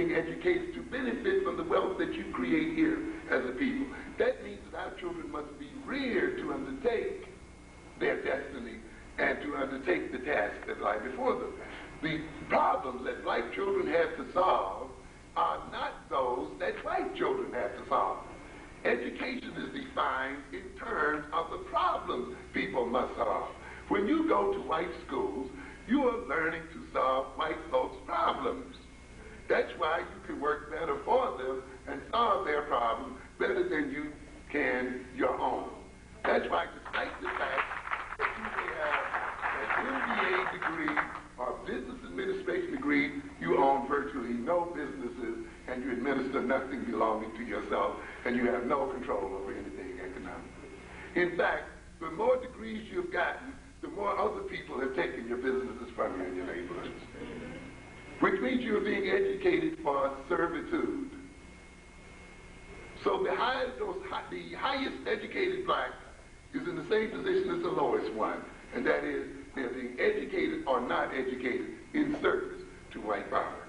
being educated to benefit from the wealth that you create here as a people. That means that our children must be reared to undertake their destiny and to undertake the tasks that lie before them. The problems that black children have to solve are not those that white children have to solve. Education is defined in terms of the problems people must solve. When you go to white schools, you are learning to solve white folks' problems. That's why you can work better for them and solve their problems better than you can your own. That's why, despite the fact that you may have an MBA degree or business administration degree, you own virtually no businesses and you administer nothing belonging to yourself and you have no control over anything economically. In fact, the more degrees you've gotten, the more other people have taken your businesses from you in your neighborhoods. Which means you're being educated for servitude. So the highest educated black is in the same position as the lowest one, and that is they're being educated or not educated in service to white power.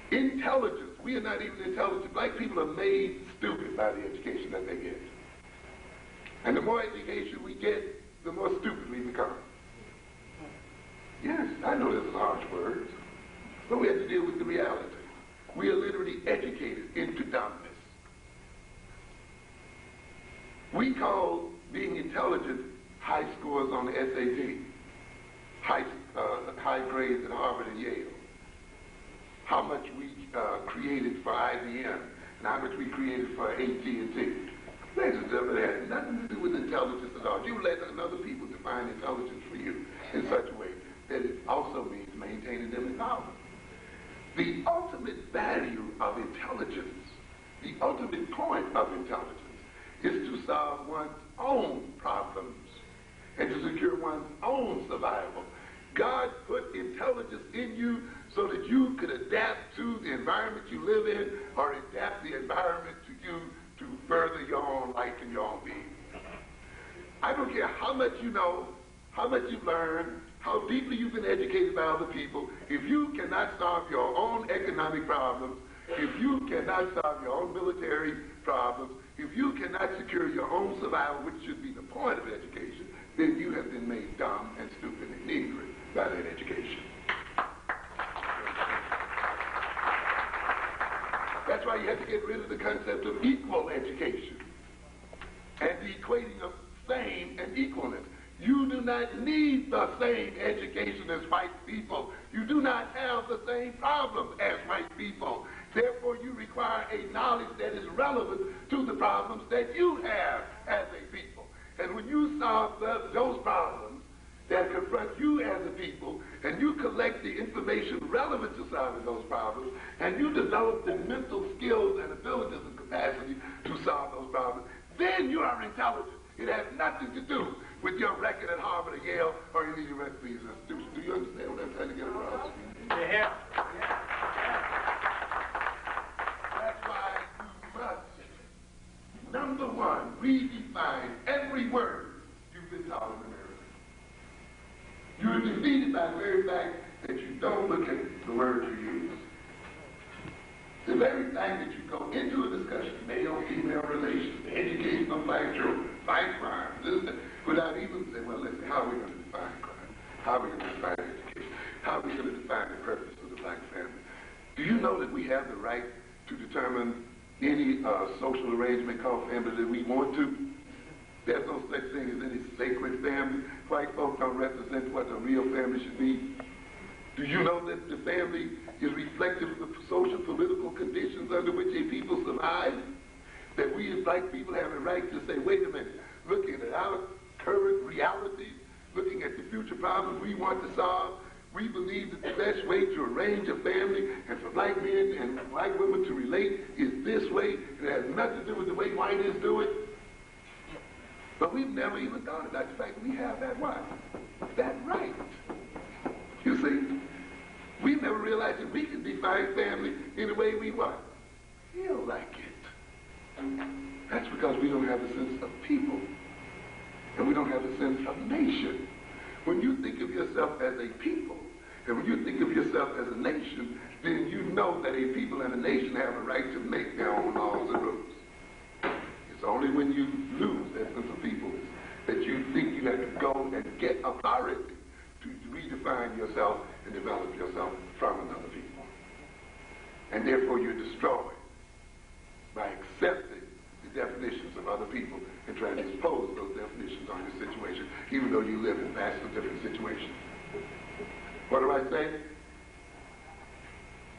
Intelligence. We are not even intelligent. Black people are made stupid by the education that they get. And the more education we get, the more stupid we become. Yes, I know this is harsh words, but we have to deal with the reality. We are literally educated into dumbness. We call being intelligent high scores on the SAT, high grades at Harvard and Yale, how much we created for IBM, and how much we created for AT&T. Ladies and gentlemen, it has nothing to do with intelligence at all. You let other people define intelligence for you in such a way that it also means maintaining them in power. The ultimate value of intelligence, the ultimate point of intelligence, is to solve one's own problems and to secure one's own survival. God put intelligence in you so that you could adapt to the environment you live in or adapt the environment to you to further your own life and your own being. I don't care how much you know, how much you've learned, how deeply you've been educated by other people. If you cannot solve your own economic problems, if you cannot solve your own military problems, if you cannot secure your own survival, which should be the point of education, then you have been made dumb and stupid and ignorant by that education. That's why you have to get rid of the concept of equal education and the equating of same and equalness. You do not need the same education as white people. You do not have the same problems as white people. Therefore, you require a knowledge that is relevant to the problems that you have as a people. And when you solve those problems that confront you as a people, and you collect the information relevant to solving those problems, and you develop the mental skills and abilities and capacity to solve those problems, then you are intelligent. It has nothing to do with your record at Harvard or Yale or any of these institutions. Do you understand what I'm trying to get across? Yeah. That's why you must, number one, redefine every word you've been taught in America. You are defeated by the very fact that you don't look at the words you use. The very fact that you go into a discussion, male-female relations, the education of black children, fight crime, without even saying, well, listen, how are we going to define crime? How are we going to define education? How are we going to define the purpose of the black family? Do you know that we have the right to determine any social arrangement called family that we want to? There's no such thing as any sacred family. White folks don't represent what a real family should be. Do you know that the family is reflective of the social political conditions under which a people survive? That we as black people have a right to say, wait a minute, looking at our current reality, looking at the future problems we want to solve, we believe that the best way to arrange a family and for black men and black women to relate is this way, and it has nothing to do with the way whites do it. But we've never even thought about the fact that we have that what? That right. You see? We've never realized that we can define family in the way we want. Feel like it. That's because we don't have a sense of people. And we don't have a sense of nation. When you think of yourself as a people, And when you think of yourself as a nation, then you know that a people and a nation have a right to make their own laws and rules. It's only when you lose that sense of people that you think you have to go and get authority to redefine yourself and develop yourself from another people. And therefore you're destroyed by accepting the definitions of other people and trying to impose those definitions on your situation, even though you live in vastly different situations. What do I say?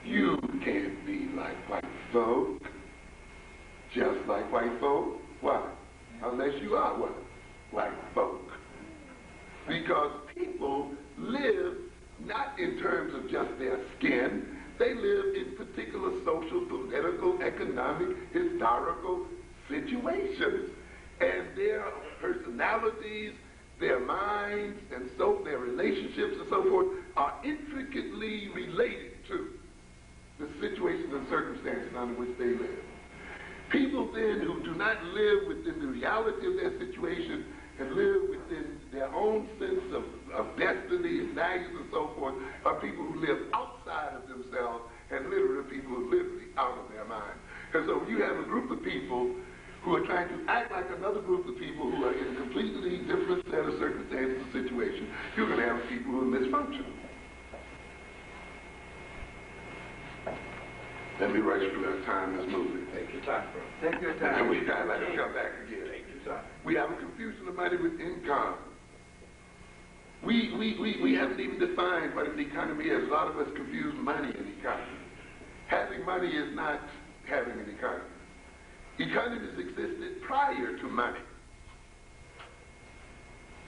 You can't be like white folk, just like white folk. Why? Unless you are what? White folk. Because people live not in terms of just their skin. They live in particular social, political, economic, historical situations. And their personalities, their minds, and so their relationships and so forth are intricately related to the situations and circumstances under which they live. People then who do not live within the reality of their situation and live within their own sense of destiny and values and so forth are people who live outside of themselves and literally people who are literally out of their mind. And so you have a group of people who are trying to act like another group of people who are in a completely different set of circumstances and situations. You're going to have people who are misfunctioning. Let me rush through our time is moving. Take your time, bro. Take your time. And we got to come back again. Take your time. We have a confusion of money with income. We haven't even defined what an economy is. A lot of us confuse money and economy. Having money is not having an economy. Economies existed prior to money.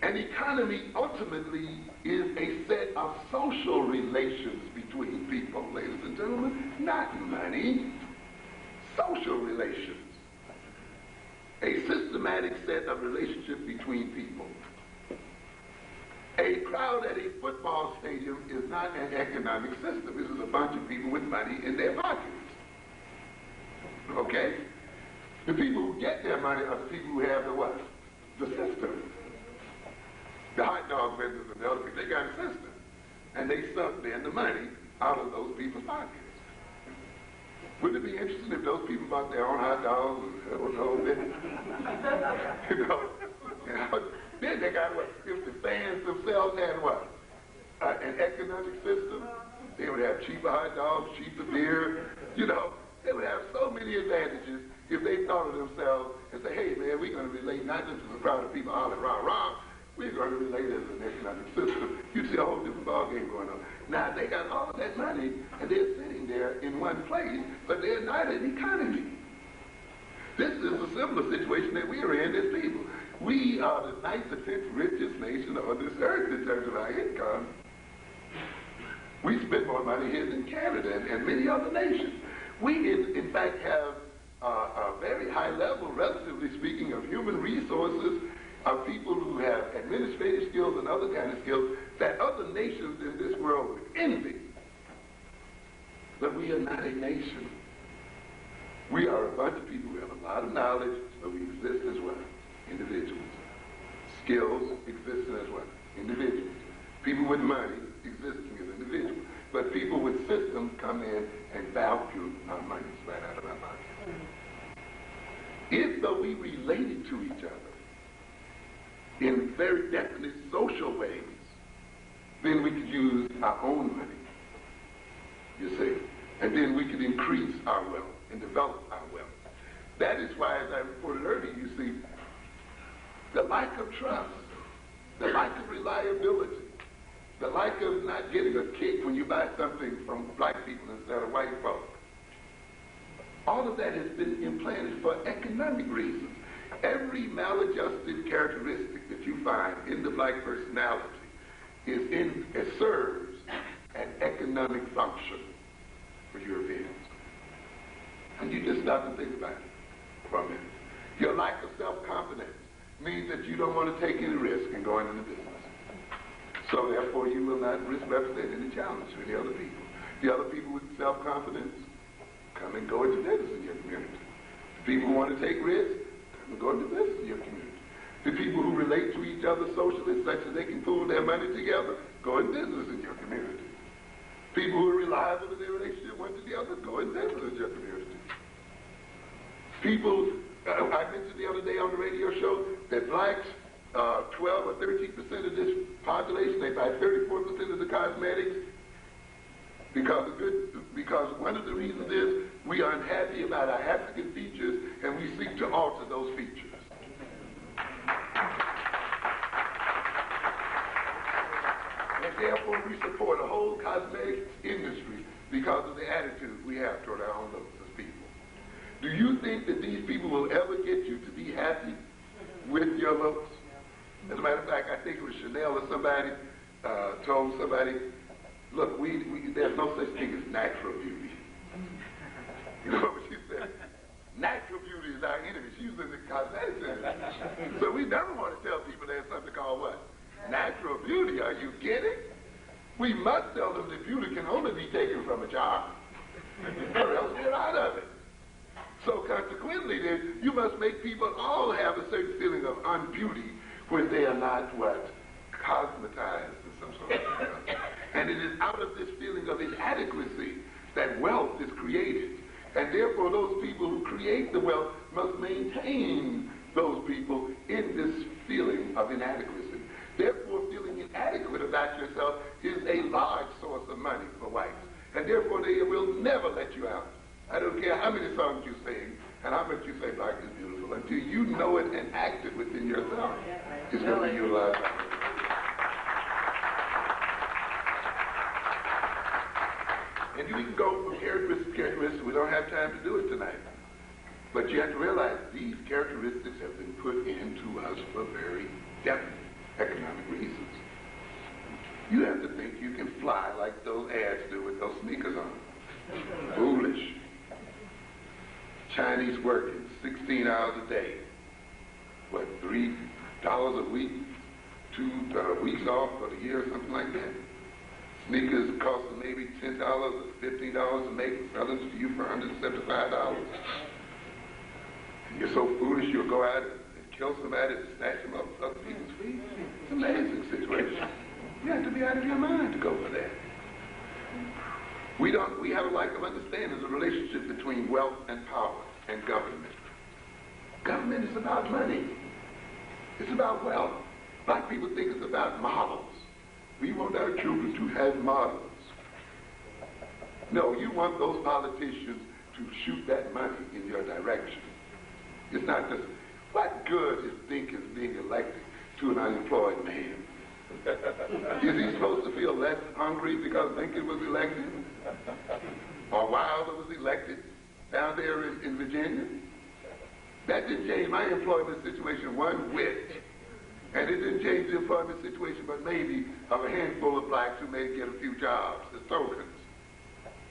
An economy ultimately is a set of social relations between people, ladies and gentlemen, not money. Social relations. A systematic set of relationships between people. A crowd at a football stadium is not an economic system. This is a bunch of people with money in their pockets. Okay? The people who get their money are the people who have the what? The system. The hot dog vendors and the other people, they got a system. And they suck then the money out of those people's pockets. Wouldn't it be interesting if those people bought their own hot dogs and the whole thing? you know, then they got what? If the fans themselves had what? An economic system, they would have cheaper hot dogs, cheaper beer, you know. They would have so many advantages if they thought of themselves and say, hey man, we're going to relate not just to a crowd of people hollering rah-rah, we're going to relate as an economic system. You see a whole different ballgame going on. Now they got all of that money and they're sitting there in one place, but they're not an economy. This is a similar situation that we are in as people. We are the 9th or 10th richest nation on this earth in terms of our income. We spend more money here than Canada and many other nations. We, in fact, have a very high level, relatively speaking, of human resources, of people who have administrative skills and other kind of skills that other nations in this world would envy. But we are not a nation. We are a bunch of people who have a lot of knowledge, but we exist as well. Individuals. Skills existing as well. Individuals. People with money existing as individuals. But people with systems come in and value our money right out of our pockets. If though we related to each other in very definite social ways, then we could use our own money, you see, and then we could increase our wealth and develop our wealth. That is why, as I reported earlier, you see, the lack of trust, the lack of reliability, the lack of not getting a kick when you buy something from black people instead of white folk. All of that has been implanted for economic reasons. Every maladjusted characteristic that you find in the black personality it serves an economic function for Europeans. And you just stop and think about it for a minute. Your lack of self-confidence means that you don't want to take any risk in going into business. So therefore you will not represent any challenge to any other people. The other people with self-confidence come and go into business in your community. The people who want to take risks come and go into business in your community. The people who relate to each other socially such that they can pool their money together go in business in your community. People who are reliable in their relationship went to the other, go and stay with the university. People, I mentioned the other day on the radio show that blacks, 12 or 13% of this population, they buy 34% of the cosmetics. Because one of the reasons is we are unhappy about our African features and we seek to alter those features. And therefore we support a whole cosmetics industry because of the attitude we have toward our own looks as people. Do you think that these people will ever get you to be happy with your looks? As a matter of fact, I think it was Chanel or somebody told somebody, look, there's no such thing as natural beauty. You know what she said? Natural beauty is our enemy. She was in the cosmetics industry. So we never want to tell people there's something called what? Natural beauty. Are you kidding? We must tell them that beauty can only be taken from a jar, or else we're out of it. So consequently, then, you must make people all have a certain feeling of unbeauty when they are not what? Cosmetized in some sort of way. And it is out of this feeling of inadequacy that wealth is created. And therefore those people who create the wealth must maintain those people in this feeling of inadequacy. Therefore feeling inadequate about yourself is a large source of money for whites. And therefore they will never let you out. I don't care how many songs you sing and how much you say black is beautiful. Until you know it and act it within yourself, it's going to be utilized. And we can go from characteristic to characteristic. We don't have time to do it tonight. But you have to realize these characteristics have been put into us for very definite economic reasons. You have to think you can fly like those ads do with those sneakers on. Foolish. Chinese working 16 hours a day. What, $3 a week? 2 weeks off for the year or something like that. Sneakers cost maybe $10 or $15 to make, selling to you for $175. And you're so foolish you'll go out and kill somebody and snatch them up other people's feet. It's an amazing situation. You have to be out of your mind to go for that. We have a lack of understanding of the relationship between wealth and power and government. Government is about money. It's about wealth. Black people think it's about models. We want our children to have models. No, you want those politicians to shoot that money in your direction. It's not just, what good is Dinkins being elected to an unemployed man? Is he supposed to feel less hungry because Lincoln was elected? Or Wilder was elected down there in Virginia? That didn't change my employment situation one whit. And it didn't change the employment situation, but maybe of a handful of blacks who may get a few jobs as tokens.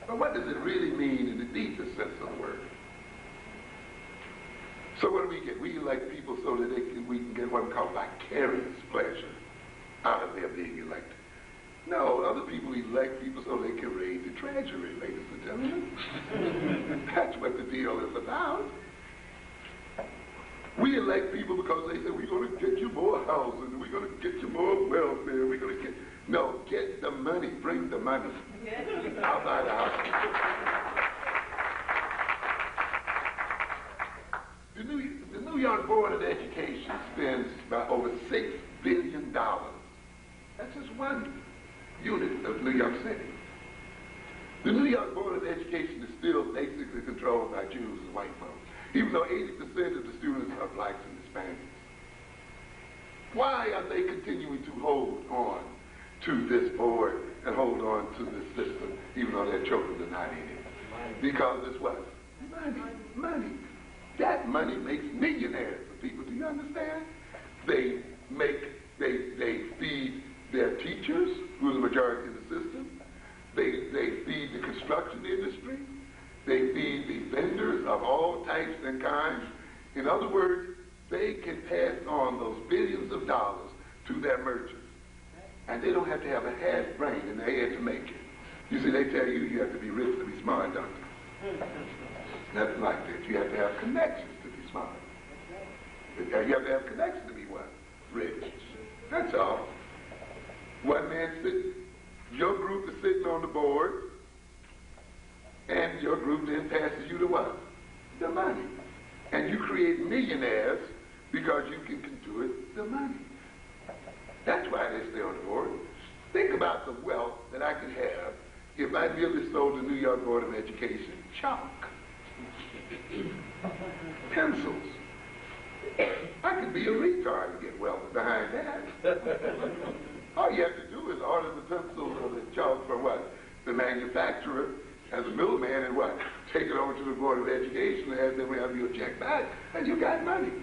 But what does it really mean in the deepest sense of the word? So what do we get? We elect people so that we can get what we call vicarious pleasure out of their being elected. No, other people elect people so they can raise the treasury, ladies and gentlemen. That's what the deal is about. We elect people because they say, we're going to get you more housing, we're going to get you more welfare, we're going to get... No, get the money, bring the money outside the house. The New York Board of Education spends about over $6 billion. That's just one unit of New York City. The New York Board of Education is still basically controlled by Jews and white folks, even though 80% of the students are blacks and Hispanics. Why are they continuing to hold on to this board and hold on to this system, even though their children are not in it? Because it's what? Money. That money makes millionaires of people. Do you understand? They feed their teachers, who are the majority of the system. They feed the construction industry. They feed the vendors of all types and kinds. In other words, they can pass on those billions of dollars to their merchants. And they don't have to have a half brain in their head to make it. You see, they tell you you have to be rich to be smart, don't you? Nothing like that. You have to have connections to be smart. You have to have connections to be what? Rich. That's all. One man Your group is sitting on the board, and your group then passes you the what? The money. And you create millionaires because you can conduit the money. That's why they stay on the board. Think about the wealth that I could have if I merely sold the New York Board of Education chalk, pencils. I could be a retard and get wealth behind that. All you have to do is order the pencils or the chalk from what? The manufacturer as a middleman, and what? Take it over to the Board of Education and have them have you a check back, and you got money.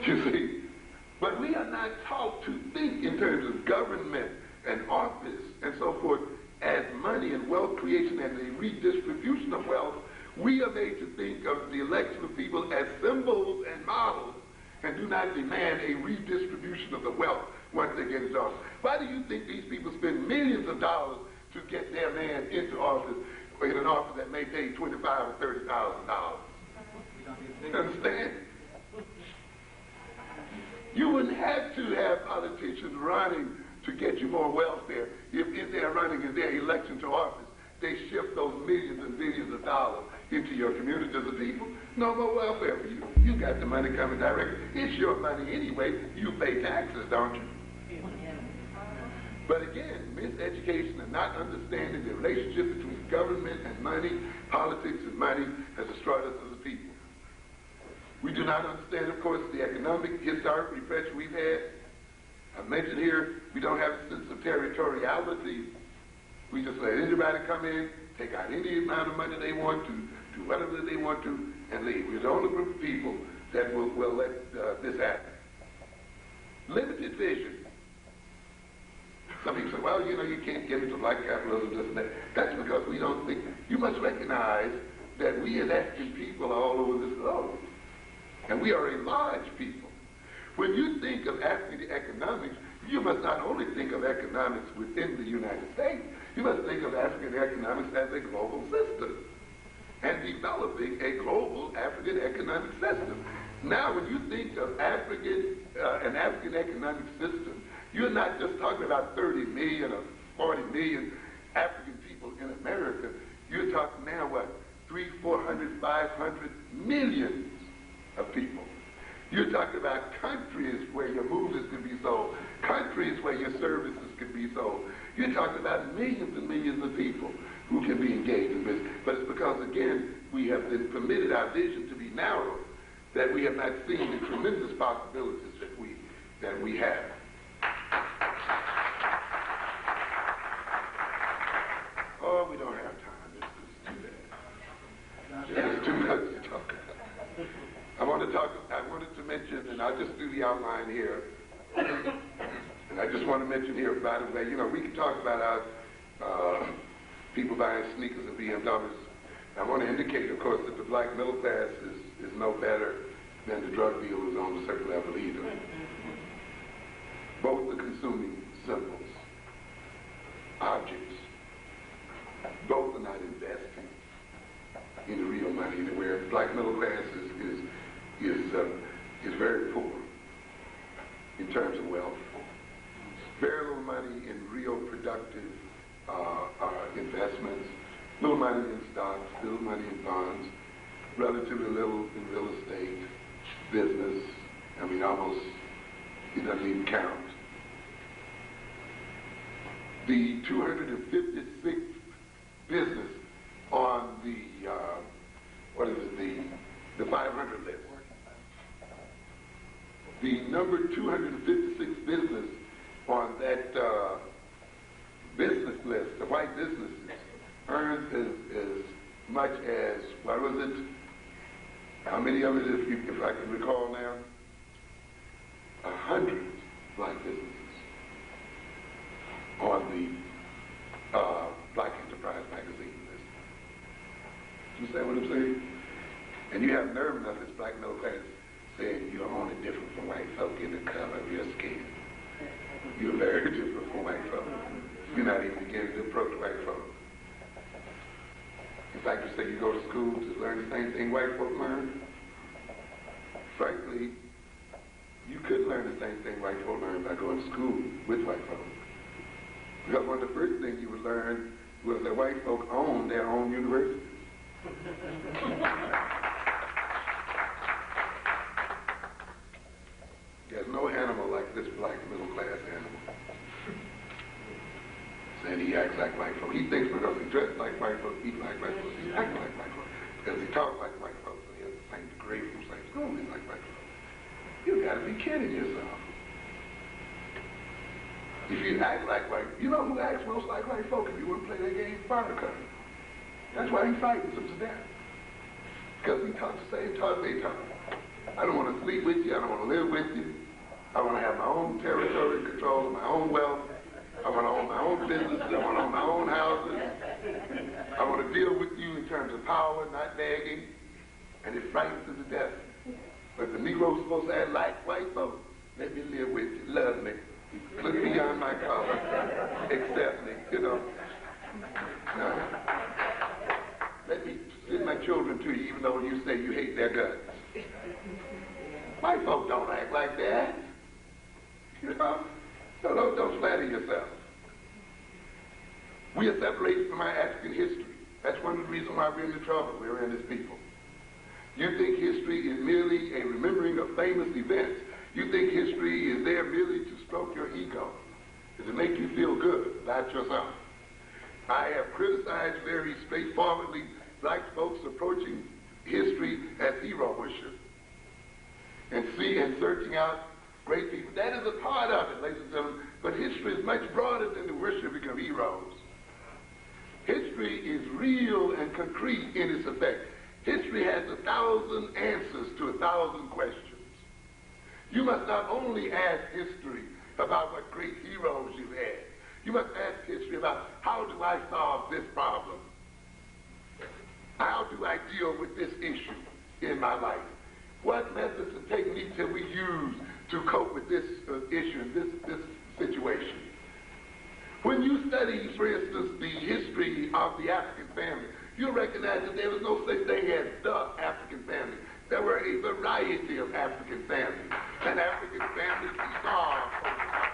You see? But we are not taught to think in terms of government and office and so forth as money and wealth creation and the redistribution of wealth. We are made to think of the election of people as symbols and models and do not demand a redistribution of the wealth once they get into office. Why do you think these people spend millions of dollars to get their man into office, or in an office that may pay $25,000 or $30,000? You understand? You wouldn't have to have politicians running to get you more welfare if they're running in their election to office. They shift those millions and billions of dollars into your communities of people. No more welfare for you. You got the money coming directly. It's your money anyway. You pay taxes, don't you? But again, miseducation and not understanding the relationship between government and money, politics and money, has destroyed us as a people. We do not understand, of course, the economic, historic repression we've had. I mentioned here, we don't have a sense of territoriality. We just let anybody come in, take out any amount of money they want to, do whatever they want to, and leave. We're the only group of people that will let this happen. Limited vision. Some people say, well, you know, you can't get into black capitalism, this and that. That's because we don't think. You must recognize that we as African people are all over this globe. And we are a large people. When you think of African economics, you must not only think of economics within the United States, you must think of African economics as a global system and developing a global African economic system. Now, when you think of an African economic system, you're not just talking about 30 million or 40 million African people in America. You're talking now, what, 300, 400, 500 millions of people. You're talking about countries where your movies can be sold, countries where your services can be sold. You're talking about millions and millions of people who can be engaged in business. But it's because, again, we have been permitted our vision to be narrow, that we have not seen the tremendous possibilities that we have. Oh, we don't have time. This is too bad. There's too much to talk about. I wanted to mention, and I'll just do the outline here. And I just want to mention here, by the way, you know, we can talk about our people buying sneakers and BMWs. I want to indicate, of course, that the black middle class is no better than the drug dealers on a certain level either. Both are consuming symbols, objects. Both are not investing in the real money anywhere. The black middle class is very poor in terms of wealth. Very little money in real productive investments, little money in stocks, little money in bonds, relatively little in real estate, business. I mean, almost, it doesn't even count. The 256th business on the, the 500 list. The number 256 business on that business list, the white businesses, earns as much as, what was it? How many of it, if I can recall now? 100 black businesses on the Black Enterprise magazine list. You understand what I'm saying? And you have nerve enough as black middle class saying you're only different from white folk in the color of your skin. You're very different from white folk. You're not even beginning to approach white folk. In fact, you say you go to school to learn the same thing white folk learn. Frankly, you could learn the same thing white folk learn by going to school with white folk. Because one of the first things you would learn was that white folk own their own universities. There's no animal like this black middle-class animal. And he acts like white folk. He thinks because he dressed like white folk, eat like white folk, he acts like white folk. Because he talks like white folks, and he has the same degree from same school, he's like white folks. You gotta be kidding yourself. If you act like white, you know who acts most like white folk if you wouldn't play that game? Barnacle. That's why he's fighting them to death. Because he talks the same talk they talk. I don't want to sleep with you, I don't want to live with you. I want to have my own territory, control of my own wealth. I want to own my own businesses. I want to own my own houses. I want to deal with you in terms of power, not nagging. And it frightens them to death. But the Negro's supposed to act like white folks. Let me live with you. Love me. Look beyond my color. Accept me. You know. Let me send my children to you even though you say you hate their guts. White folks don't act like that. You know? So don't flatter yourself. We are separated from our African history. That's one of the reasons why we're in the trouble. We're in as people. You think history is merely a remembering of famous events. You think history is there merely to stroke your ego, to make you feel good about yourself. I have criticized very straightforwardly black folks approaching history as hero worship and searching out great people. That is a part of it, ladies and gentlemen, but history is much broader than the worshiping of heroes. History is real and concrete in its effect. History has 1,000 answers to 1,000 questions. You must not only ask history about what great heroes you've had. You must ask history about how do I solve this problem? How do I deal with this issue in my life? What methods and techniques have we used to cope with this issue, this situation? When you study, for instance, the history of the African family, you'll recognize that there was no such thing as the African family. There were a variety of African families. And African families evolved over time.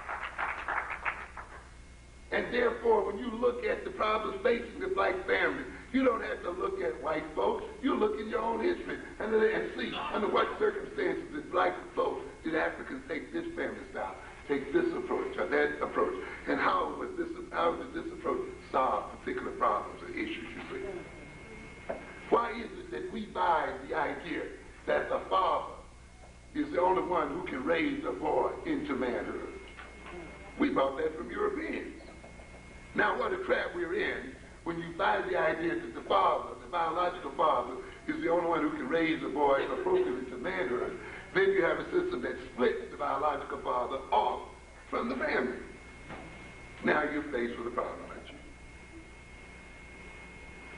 And therefore, when you look at the problems facing the black family, you don't have to look at white folks. You look in your own history and see under what circumstances did black folks, did Africans take this family style, take this approach or that approach, and how did this approach solve particular problems or issues you see? Why is it that we buy the idea that the father is the only one who can raise a boy into manhood? We bought that from Europeans. Now what a trap we're in when you buy the idea that the father, the biological father, is the only one who can raise a boy appropriately to manhood. Then you have a system that splits the biological father off from the family. Now you're faced with a problem, aren't you?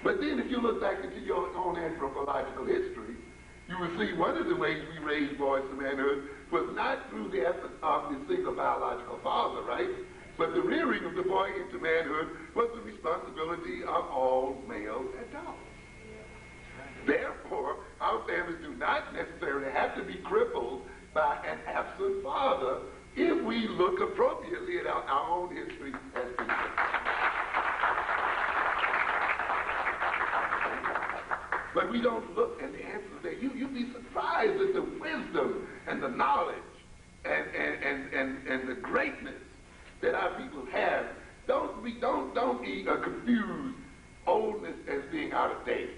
But then if you look back into your own anthropological history, you will see one of the ways we raised boys to manhood was not through the effort of the single biological father, right? But the rearing of the boy into manhood was the responsibility of all male adults. Therefore, our families do not necessarily have to be crippled by an absent father if we look appropriately at our own history as people. But we don't look at the answers there. You'd be surprised at the wisdom and the knowledge and the greatness that our people have. Don't confuse oldness as being out of date.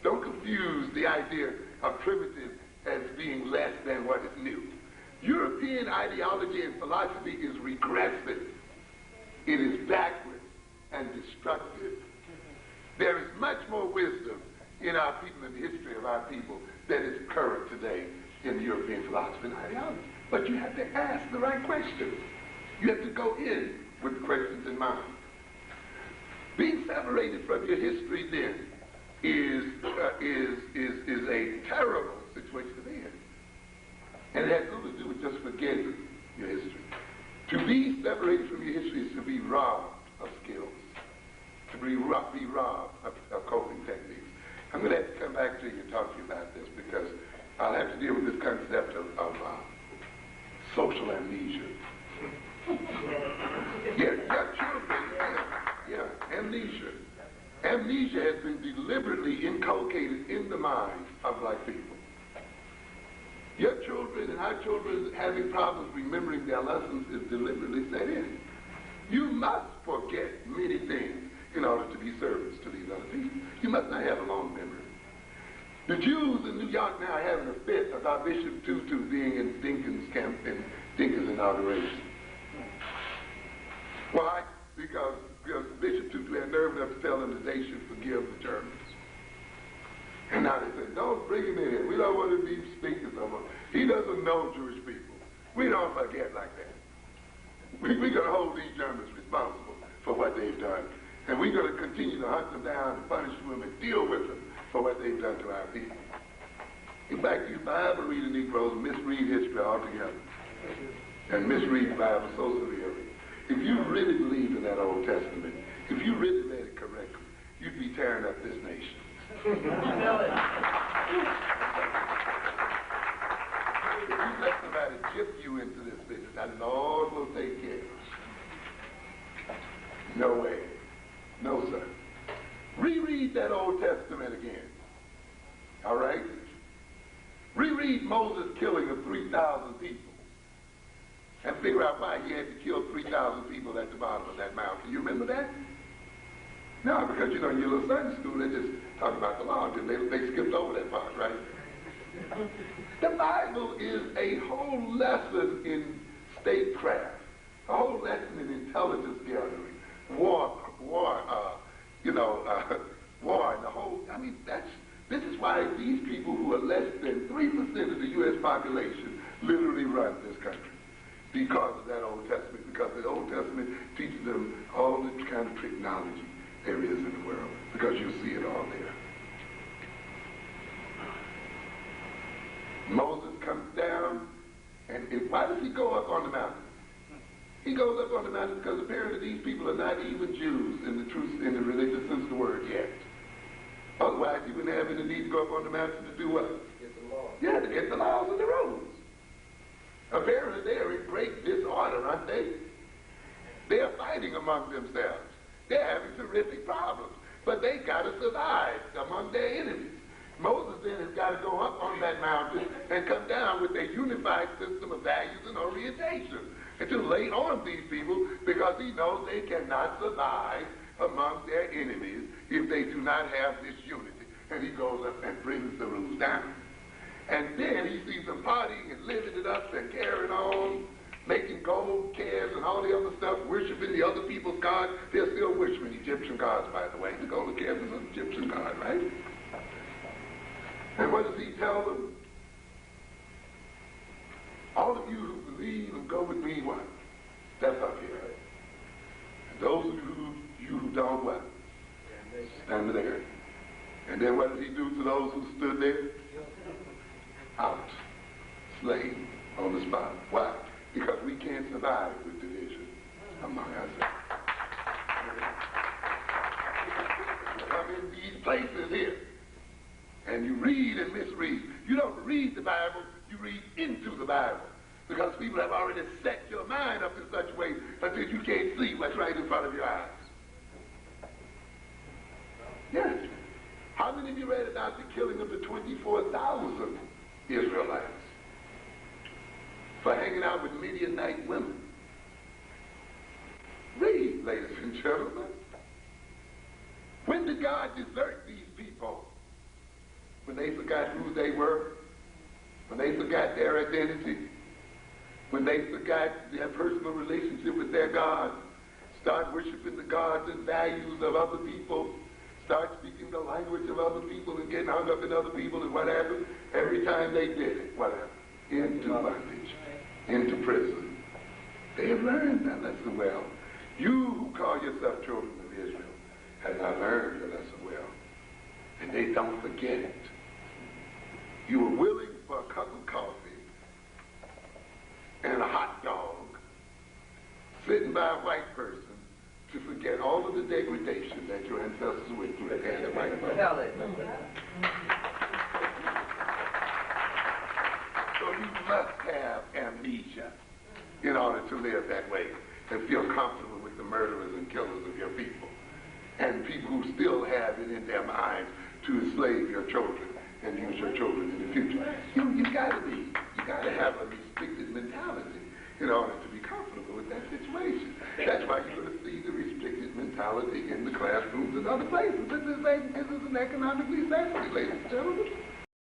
Don't confuse the idea of primitive as being less than what is new. European ideology and philosophy is regressive. It is backward and destructive. There is much more wisdom in our people and the history of our people than is current today in European philosophy and ideology. But you have to ask the right questions. You have to go in with questions in mind. Being separated from your history then is a terrible situation to be in. And it has nothing to do with just forgetting your history. To be separated from your history is to be robbed of skills, to be robbed of coping techniques. I'm going to have to come back to you and talk to you about this because I'll have to deal with this concept of social amnesia. Your children amnesia. Amnesia has been deliberately inculcated in the minds of black people. Your children and our children having problems remembering their lessons is deliberately set in. You must forget many things in order to be servants to these other people. You must not have a long memory. The Jews in New York now are having a fit about Bishop Tutu being in Dinkins' camp and Dinkins' inauguration. Why? Because Bishop Tutu had nerve enough to tell them that they should forgive the Germans. And now they say, don't bring him in here. We don't want to be speaking so much. He doesn't know Jewish people. We don't forget like that. We're going to hold these Germans responsible for what they've done. And we're going to continue to hunt them down and punish them and deal with them for what they've done to our people. In fact, you Bible reading Negroes misread history altogether. And misread the Bible so severely. If you really believed in that Old Testament, if you really read it correctly, you'd be tearing up this nation. If you let somebody chip you into this business, that Lord will take care of us. No way. No, sir. Reread that Old Testament again. All right? Reread Moses' killing of 3,000 people. And figure out why he had to kill 3,000 people at the bottom of that mountain. You remember that? No, because, you know, in your little Sunday school, they just talk about the law. They skipped over that part, right? The Bible is a whole lesson in statecraft, a whole lesson in intelligence gathering, war, and the whole, I mean, this is why these people who are less than 3% of the U.S. population literally run this country. Because of that Old Testament, because the Old Testament teaches them all the kind of technology there is in the world, because you see it all there. Moses comes down, and why does he go up on the mountain? He goes up on the mountain because apparently these people are not even Jews in the religious sense of the word yet. Otherwise, he wouldn't have any need to go up on the mountain to do what? Get the law. Yeah, to get the laws and the rules. Apparently they are in great disorder, aren't they? They are fighting among themselves. They're having terrific problems. But they got to survive among their enemies. Moses then has got to go up on that mountain and come down with a unified system of values and orientation and to lay on these people, because he knows they cannot survive among their enemies if they do not have this unity. And he goes up and brings the rules down. And then he sees them partying and living it up and carrying on, making gold calves and all the other stuff, worshiping the other people's gods. They're still worshiping Egyptian gods, by the way. The golden calf is an Egyptian god, right? And what does he tell them? All of you who believe and go with me, what? Step up here. And those of you who don't, what? Stand there. And then what does he do to those who stood there? Out. Slain on the spot. Why? Because we can't survive with division among ourselves. You come in these places here, and you read and misread. You don't read the Bible, you read into the Bible. Because people have already set your mind up in such a way until you can't see what's right in front of your eyes. Yes. How many of you read about the killing of the 24,000 Israelites for hanging out with Midianite women? Read, ladies and gentlemen. When did God desert these people? When they forgot who they were? When they forgot their identity? When they forgot their personal relationship with their God? Start worshiping the gods and values of other people? Start speaking the language of other people and getting hung up in other people, and what happened? Every time they did it, what happened? Into bondage, into prison. They have learned that lesson well. You who call yourself children of Israel have not learned your lesson well. And they don't forget it. You were willing for a cup of coffee and a hot dog, sitting by a white person, to forget all of the degradation that your ancestors went through at the hand of white folks. So you must have amnesia in order to live that way and feel comfortable with the murderers and killers of your people. And still have it in their minds to enslave your children and use your children in the future. You gotta have a restricted mentality in order to be comfortable with that situation. That's why you're going to see the restricted mentality in the classrooms and other places. This is an economically necessity, ladies and gentlemen.